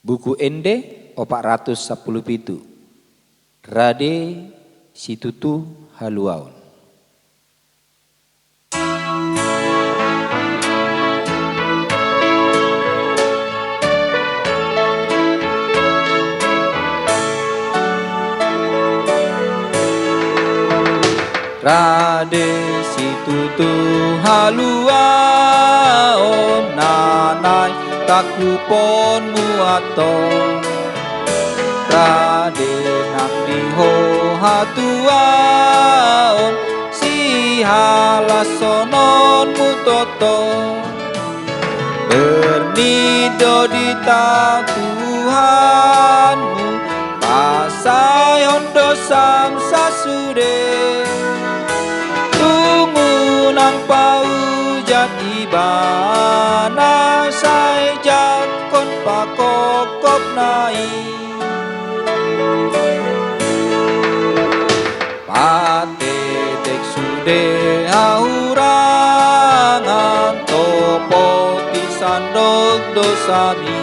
Buku Ende 417 Rade Situtu Haluaon. Rade Situtu Haluaon nanai takupon muaton. Rade nak diho hatuaon si halasonon mutoton. Bernido di Tuhanmu pasai hondo sam sasude. Tungu nang paujat ibana sai jakon pakokop nai. Pate tek sude haurangan topo ti sandok dosami.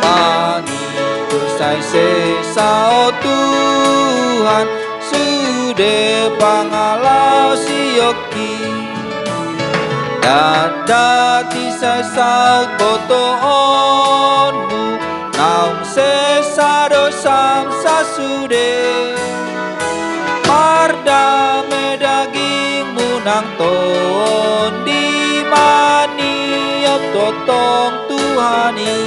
Pani dosai sesao Tuhan sude pangalau siyoki. Dada tisai saut botoonmu naung sesado sam sasude. Marda medagingmu nang ton di mani op totong Tuhani.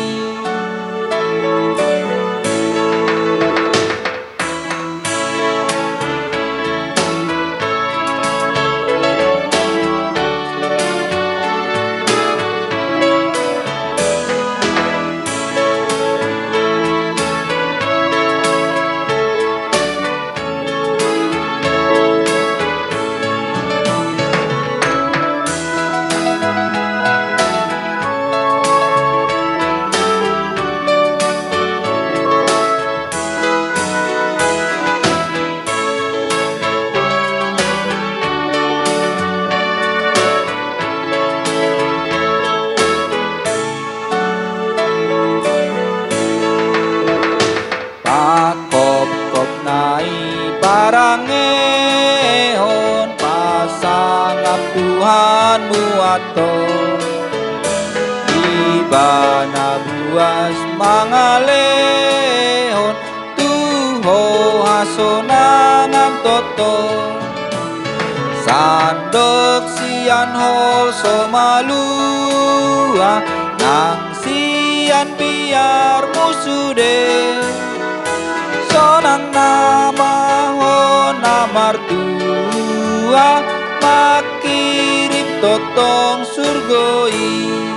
Parangehon pasangap Tuhan muaton. Ibana buas mangalehon tuho hasonangan toto. Sandok sian hol somalua nang sian biar musude. Sonang nama martua makirim totong surgoi.